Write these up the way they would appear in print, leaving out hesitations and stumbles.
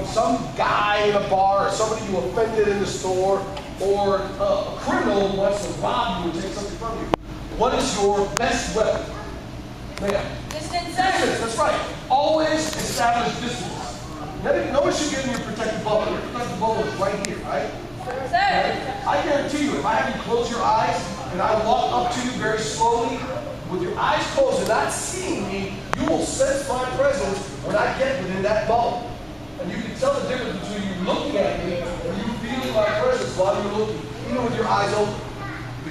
some guy in a bar, or somebody you offended in the store, or a criminal who wants to rob you or take something from you, what is your best weapon? Ma'am? Distance. Distance, that's right. Always establish distance. Notice you get in your protective bubble. Your protective bubble is right here, right? Sir. I guarantee you, if I have you close your eyes and I walk up to you very slowly, with your eyes closed and not seeing me, you will sense my presence when I get within that bubble. And you can tell the difference between you looking at me and you feeling my presence while you're looking, even with your eyes open.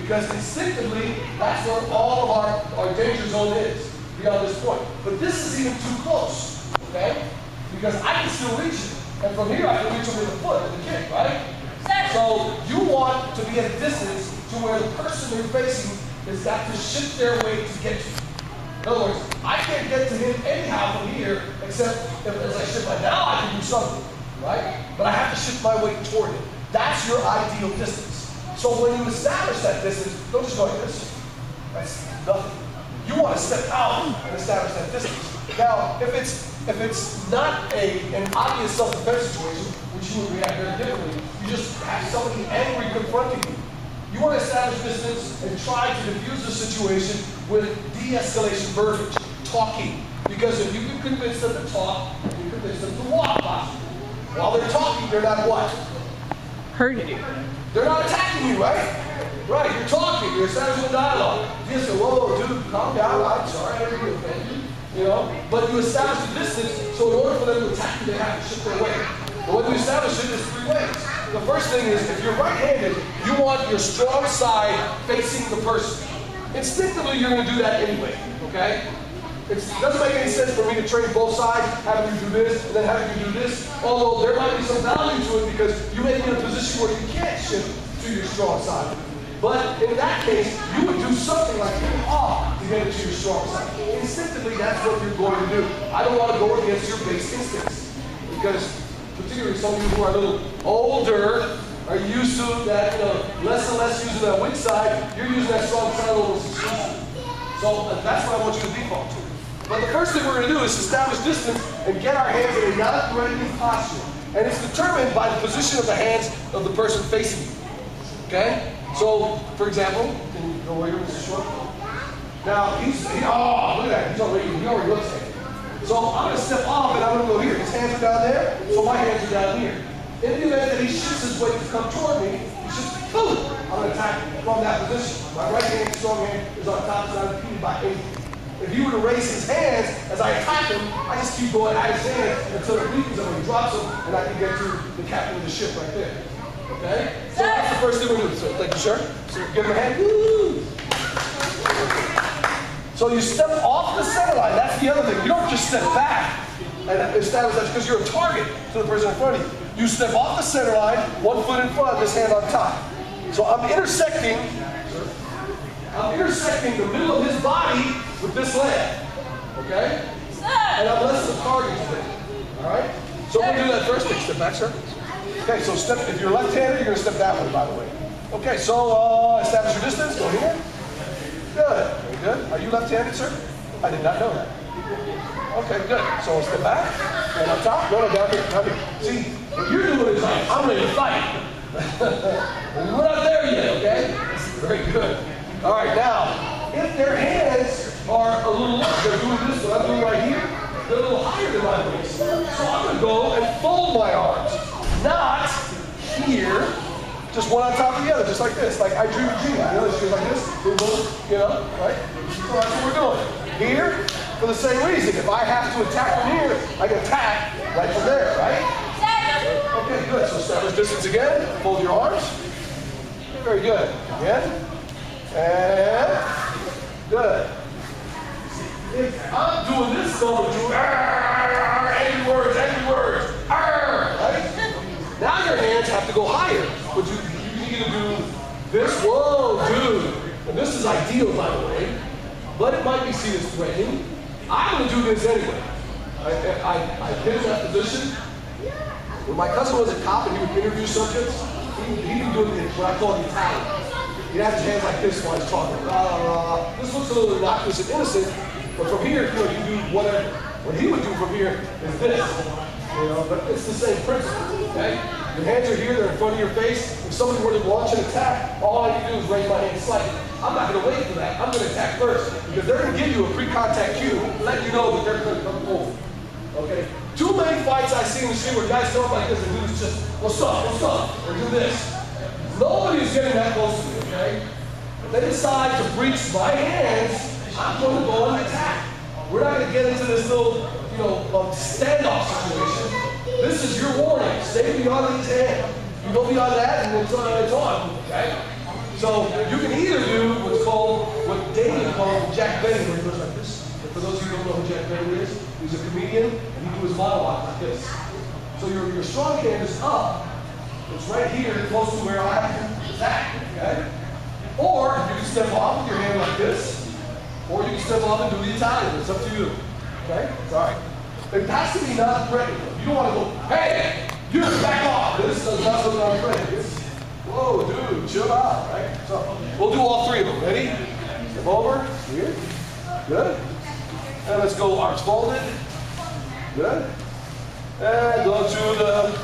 Because instinctively, that's where all of our danger zone is, beyond this point. But this is even too close, okay? Because I can still reach it. And from here, I can reach it with a foot, with a kick, right? So you want to be at a distance to where the person you're facing has got to shift their weight to get to you. In other words, I can't get to him anyhow from here, except if as I shift my now, I can do something, right? But I have to shift my weight toward him. That's your ideal distance. So when you establish that distance, don't just go like this. That's nothing. You want to step out and establish that distance. Now, if it's not an obvious self-defense situation, which you would react very differently, you just have somebody angry confronting you. You want to establish distance and try to diffuse the situation with de-escalation verbiage, talking. Because if you can convince them to talk, you can convince them to walk possibly. While they're talking, they're not what? Hurting you. They're not attacking you, right? Right, you're talking, you're establishing a dialogue. You just say, whoa, dude, calm down, I'm sorry, I didn't mean to offend you. You know? But you establish the distance, so in order for them to attack you, they have to shift their weight. The way you establish it is three ways. The first thing is, if you're right-handed, you want your strong side facing the person. Instinctively, you're going to do that anyway, okay? It doesn't make any sense for me to train both sides, having you do this, and then having you do this, although there might be some value to it because you may be in a position where you can't shift to your strong side. But in that case, you would do something like off to get it to your strong side. Instinctively, that's what you're going to do. I don't want to go against your base instincts because particularly some of you who are a little older are used to that, less and less using that weak side. You're using that strong side almost exclusively. So that's what I want you to default to. But the first thing we're going to do is establish distance and get our hands in a non-threatening posture. And it's determined by the position of the hands of the person facing you. Okay? So, for example, can you go over here, Mr. Short? Now, oh, look at that. He already looks at it. So I'm going to step off and I'm going to go here. His hands are down there, so my hands are down here. In the event that he shifts his weight to come toward me, he shifts, boom! I'm going to attack from that position. My right hand, strong hand, is on top, so I'm impeded by anything. If he were to raise his hands as I attack him, I just keep going at his hands until it weakens him and he drops him, and I can get to the captain of the ship right there. Okay? So that's the first thing we're doing. So thank you, sir. So give him a hand. Woo! So you step off the center line. That's the other thing. You don't just step back and establish that because you're a target to the person in front of you. You step off the center line, 1 foot in front, this hand on top. So I'm intersecting the middle of his body with this leg. Okay? And I'm less of a target to him. All right? So we'll do that first. Take a step back, sir. Okay, so if you're left-handed, you're going to step that way, by the way. Okay, so establish your distance. Go here. Good. Very good. Are you left-handed, sir? I did not know that. Okay, good. So step back. And up top. No, down here. Down here. See, what you're doing is like, I'm ready to fight. We're not there yet, okay? Very good. All right, now, if their hands are a little, they're doing this, what I'm doing right here, they're a little higher than my waist. So I'm going to go and fold my arms. Not here, just one on top of the other, just like this. Like I drew G. You know, it's just like this. Boom, boom, you know, right? So that's what we're doing. Here, for the same reason. If I have to attack from here, I can attack right from there, right? Okay, good. So establish distance again. Fold your arms. Very good. Again. And good. If I'm doing this, so angry words, right? Now your hands have to go higher. But you need to do this. Whoa, dude. And this is ideal, by the way. But it might be seen as threatening. I'm going to do this anyway. I get in that position. When my cousin was a cop and he would interview subjects, he would do it what I call the Italian. He'd have his hands like this while he's talking. This looks a little innocuous and innocent, but from here, you do whatever. What he would do from here is this. You know, but it's the same principle, okay? Your hands are here, they're in front of your face. If somebody were to launch an attack, all I can do is raise my hand slightly. I'm not going to wait for that. I'm going to attack first because they're going to give you a pre-contact cue to let you know that they're going to come forward. Okay? Too many fights I see in the street where guys come up like this and dudes just, what's up, or do this. Nobody's getting that close to me, okay? If they decide to breach my hands, I'm going to go and attack. We're not going to get into this little, standoff situation. This is your warning. Stay beyond these hands. You go beyond that and it's on, okay? So you can either do what David calls Jack Benny, where he goes like this. And for those of you who don't know who Jack Benny is, he's a comedian and he do his monologue like this. So your strong hand is up. It's right here, close to where I have to attack, okay? Or you can step off with your hand like this, or you can step off and do the Italian. It's up to you, okay? It's all right. It has to be not threatening. You don't want to go, hey, you back off. This does not look not threatening. Whoa, dude, chill out, right? So we'll do all three of them. Ready? Step over, here. Good. And let's go arms folded. Good. And go to the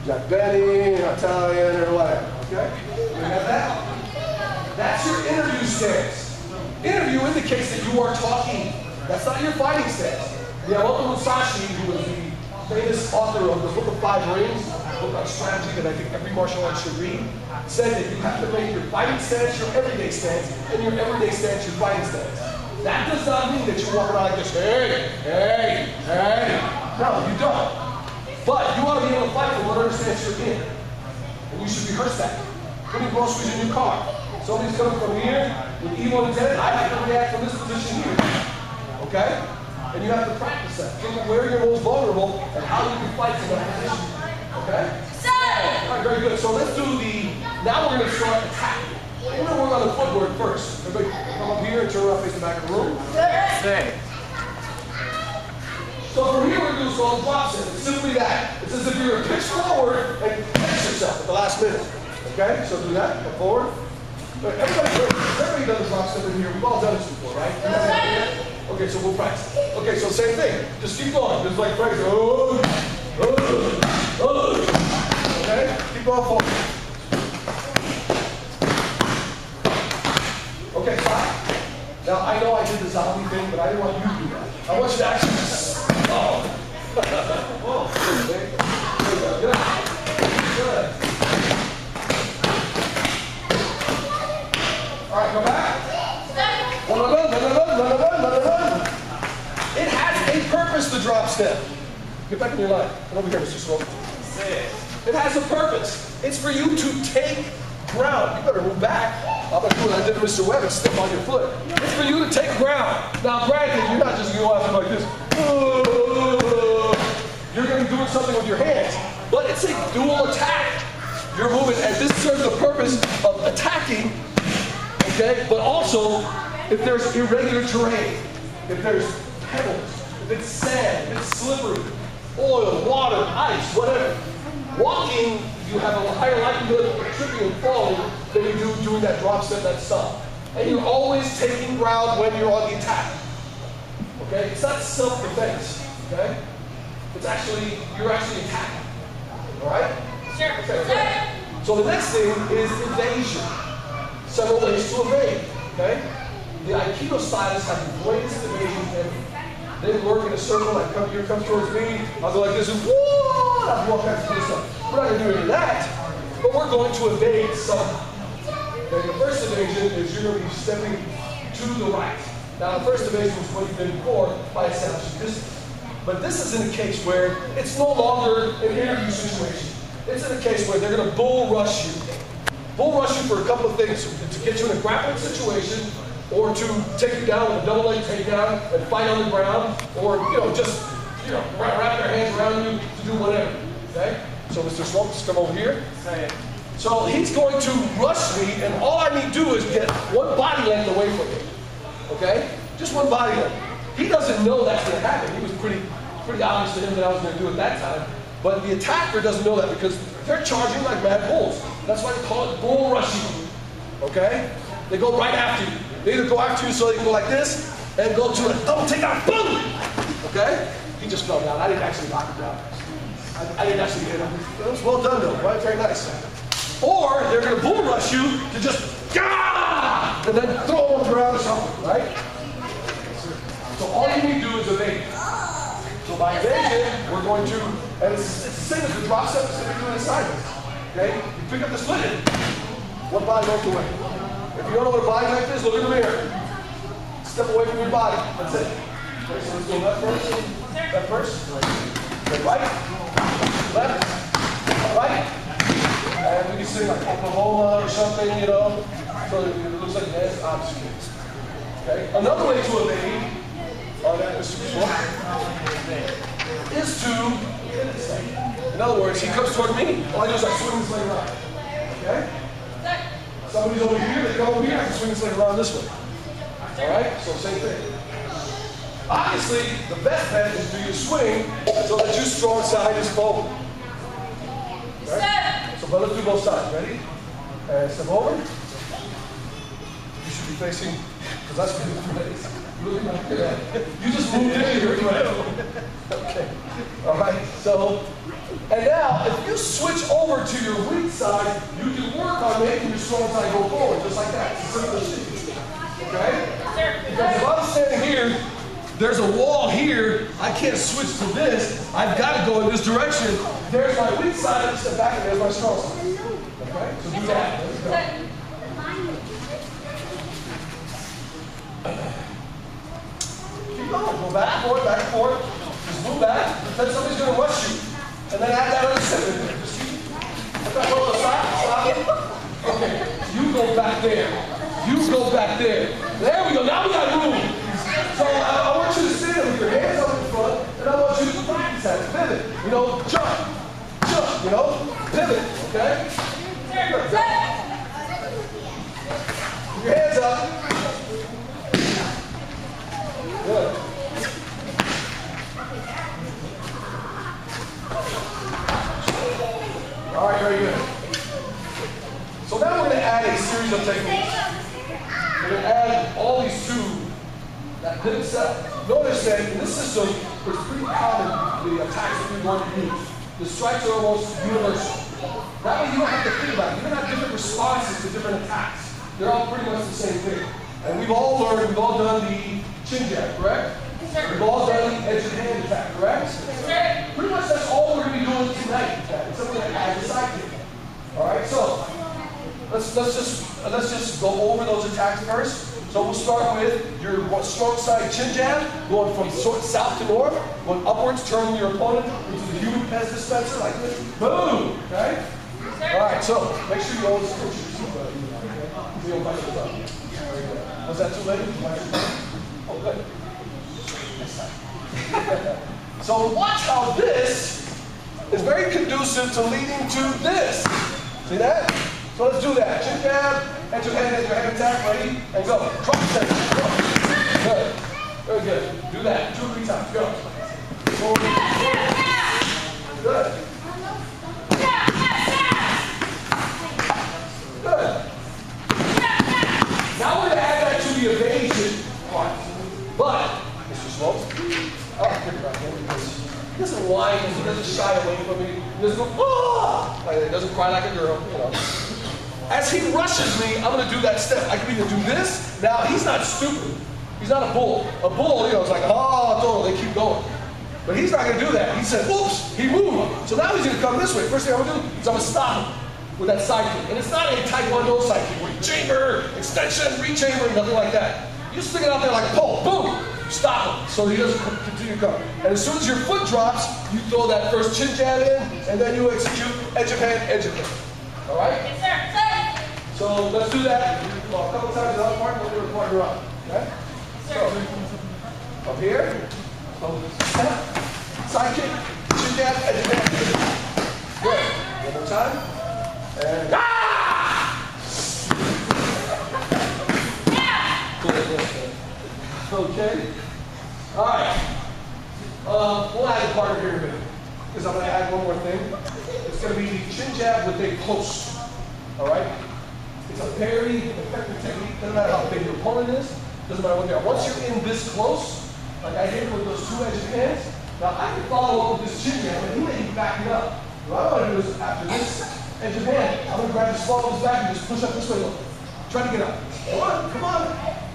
Jack Benny, Italian, or whatever, okay? We have that. That's your interview stance. Interview indicates that you are talking. That's not your fighting stance. Miyamoto Musashi, who was the famous author of the Book of Five Rings, a book on strategy that I think every martial artist should read, said that you have to make your fighting stance your everyday stance, and your everyday stance your fighting stance. That does not mean that you walk around like this, hey. No, you don't. But you want to be able to fight for whatever stance you're in. And you should rehearse that. Putting groceries in your car. Somebody's coming from here with evil intent, I have to react from this position here. Okay? And you have to practice that. Think of where you're most vulnerable and how you can fight from that position. Okay? All right, very good. So let's do now we're going to start attacking. We're going to work on the footwork first. Everybody come up here and turn around face the back of the room. Stay. So from here we're going to do a strong drop set. It's simply that. It's as if you're going to pitch forward and catch yourself at the last minute. Okay? So do that. Come forward. Everybody does a drop set in here. We've all done this before, right? Okay, so we'll practice. Okay, so same thing. Just keep going. Just like practice. Okay? Keep going forward. Okay, fine. Now, I know I did the zombie thing, but I didn't want you to do that. I want you to actually okay. Good. Good. All right, come back. It has a purpose, the drop step. Get back in your line. Come over here, Mr. Swope. It has a purpose. It's for you to take ground. You better move back. I'm going to do what I did to Mr. Webb and step on your foot. It's for you to take ground. Now, granted, you're not just going to go after like this. You're going to be doing something with your hands. But it's a dual attack. You're moving, and this serves the purpose of attacking. Okay? But also, if there's irregular terrain, if there's pebbles, if it's sand, if it's slippery, oil, water, ice, whatever, walking, you have a higher likelihood of tripping and falling than you do doing that drop step, that stop. And you're always taking ground when you're on the attack. Okay? It's not self-defense. Okay? It's actually, you're actually attacking. All right? Sure. Okay. So the next thing is evasion. Several ways to evade. Okay? The Aikido stylists have the greatest evasion ever. They work in a circle, like here comes towards me, I'll go like this and whoa! I'll walk back to this side. We're not going to do any of that, but we're going to evade somehow. Okay, the first evasion is you're going to be stepping to the right. Now the first evasion was what you did before by establishing distance. But this is in a case where it's no longer an interview situation. It's in a case where they're going to bull rush you. Bull rush you for a couple of things. To get you in a grappling situation, or to take you down with a double leg takedown and fight on the ground, or just wrap their hands around you to do whatever. Okay? So Mr. Swope, just come over here. So he's going to rush me, and all I need to do is get one body length away from him. Okay? Just one body length. He doesn't know that's going to happen. He was pretty obvious to him that I was going to do it that time. But the attacker doesn't know that because they're charging like mad bulls. That's why they call it bull rushing. Okay? They go right after you. They either go after you so they can go like this and go to a double takedown. Boom! Okay? He just fell down. I didn't actually knock him down. I didn't actually hit him. It was well done though, right? Very nice. Or they're going to bull rush you to just, gah! And then throw them around or something, right? So all you need to do is evade. So by evasion, we're going to, and it's the same as the drop step, it's doing it sideways. Okay? You pick up the split end. One body goes away. If you don't know what a body like this, look in the mirror. Step away from your body. That's it. Okay, so let's go left first. Left first. Then right. Left. Right. And we can sing like Oklahoma or something, you know. So it looks like that's opposite. Okay? Another way to evade on that is to hit this thing. In other words, he comes toward me, all I do is I swing this leg around. Okay? Somebody's over here, they come over here, I can swing this leg around this way. Alright? So same thing. Obviously, the best bet is to use swing so that your strong side is forward. Right? So but let's do both sides. Ready? And step over. You should be facing, because that's going to be place. You just moved in here, right? Okay. Alright, so, and now, if you switch over to your weak side, you can work on making your strong side go forward, just like that. It's simple as it. Okay? Because if I'm standing here, there's a wall here, I can't switch to this, I've got to go in this direction. There's my weak side, I step back, and there's my strong side. Okay? So do that. Let's go. Keep going. Go back and forth, back and forth. Just move back. Then somebody's going to rush you. And then add that other step in there. Just keep. Stop. Okay. You go back there. You go back there. There we go. Now we got room. So I want you to stand with your hands up in front, and I want you to practice that. Pivot. You know, jump. You know, pivot. Okay? Your hands up. Good. All right, very good. So now we're going to add a series of techniques. We're going to add all these to that pivot set. Notice that in this system, it's pretty common, the attacks that we want to use. The strikes are almost universal. That way you don't have to think about it. You're going to have different responses to different attacks. They're all pretty much the same thing. And we've all learned, we've all done the chin jab, correct? We've all done the edge of hand attack, correct? Pretty much that's all we're going to be doing tonight. It's something that adds a side kick. All right, so let's just go over those attacks first. So we'll start with your strong side chin jab, going from south to north, going upwards, turning your opponent into the human Pez dispenser like this. Boom. Okay. All right, so make sure you always push your seatbelt. So you'll bite it up. Was that too late? Oh, good. So watch how this is very conducive to leading to this. See that? So let's do that. Chin jab, edge of hand attack, ready, and go. Drop step. Go. Good. Very good. Do that 2 or 3 times. Go. Good. Good. Now we're going to add that to the evasion part. But, Mr. Slopes, he doesn't whine, he doesn't shy away from me, he doesn't go, ah! Like, he doesn't cry like a girl, you know. As he rushes me, I'm going to do that step. I can either do this. Now, he's not stupid. He's not a bull. A bull, you know, is like, oh, they keep going. But he's not going to do that. He said, oops, he moved. So now he's going to come this way. First thing I'm going to do is I'm going to stop him with that side kick. And it's not a Taekwondo side kick where you chamber, extension, rechamber, nothing like that. You stick it out there like a pole. Boom. Stop him so he doesn't continue to come. And as soon as your foot drops, you throw that first chin jab in, and then you execute edge of hand, edge of hand. All right? Yes, sir. So let's do that. Well, a couple times the other part, we'll do the partner up. Okay? So, up here. So, step, side kick, chin jab, edge of hand. Good. One more time. And okay. All right. We'll add the partner here in a minute, because I'm going to add one more thing. It's going to be the chin jab with a post. All right. It's a very effective technique. Doesn't matter how big your opponent is. Doesn't matter what they are. Once you're in this close, like I did with those 2 edge of hands, Now I can follow up with this chin jab, and he may be backing up. What I'm gonna do is after this edge of hand, I'm gonna grab the small of his back and just push up this way. Look. Try to get up. Come on.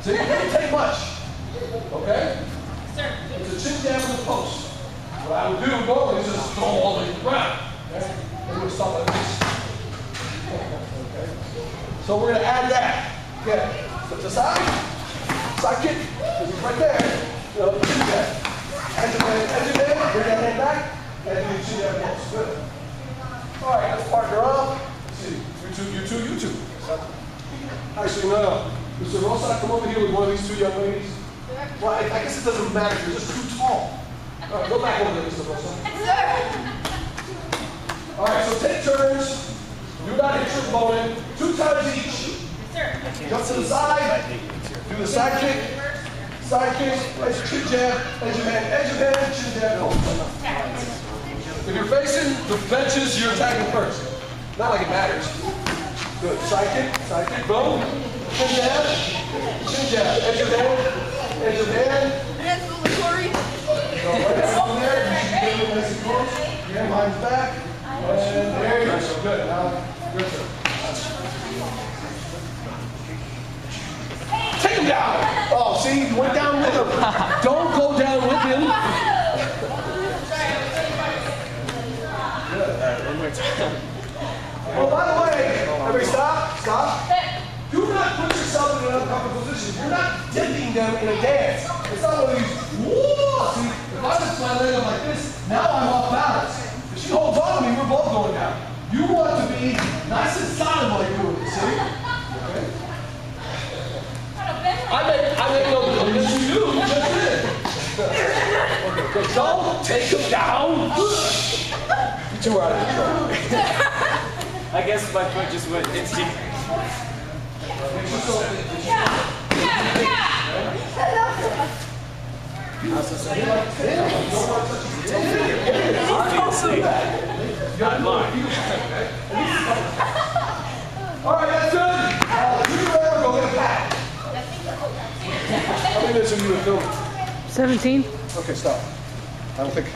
So it doesn't take much. Okay? Sir. It's a chin jab in the post. What I would do normally is just throw all the way to the ground. Okay? And we'll stop like this. Okay? So we're gonna add that. Okay. Step to the side. Side kick. Because it's right there. Chin jab. Edge of hand. Bring that hand back. And do chin jab post. Good. All right, let's partner up. Let's see. You two. Actually, no. Mr. Rosa, come over here with one of these two young ladies. Well, I guess it doesn't matter. You're just too tall. All right, go back over there, Mr. Rosa. Sir. All right, so take turns. Do not hit your opponent. 2 times each. Sir. Jump to the side. Do the side kick. Side kick. Edge chin jab. Edge of hand. Chin jab. If you're facing the benches, you're attacking first. Not like it matters. Good. Side kick, boom. Chin jab, edge of hand. Corey. Go right down there. You should get it nice and close. Your hand behind his back. And there you go. Good. Now, your turn. Take him down. Oh, see, you went down with him. Don't go down with him. Good. One more time. Oh, by the way, everybody stop. Do not put yourself in an uncomfortable position. You're not dipping them in a dance. It's not one of these, whoa! See, if I just my leg up like this, now I'm off balance. If she holds on to me, we're both going down. You want to be nice and solid while you're doing this, see? Okay? I make no yes you do, you just did. Okay, don't take him down. You two are out of control. I guess my foot just went instinct. Obviously. Not mine. All right, that's good. You remember, go get a pad. How many minutes have you been filming? 17. Okay, stop. I don't think.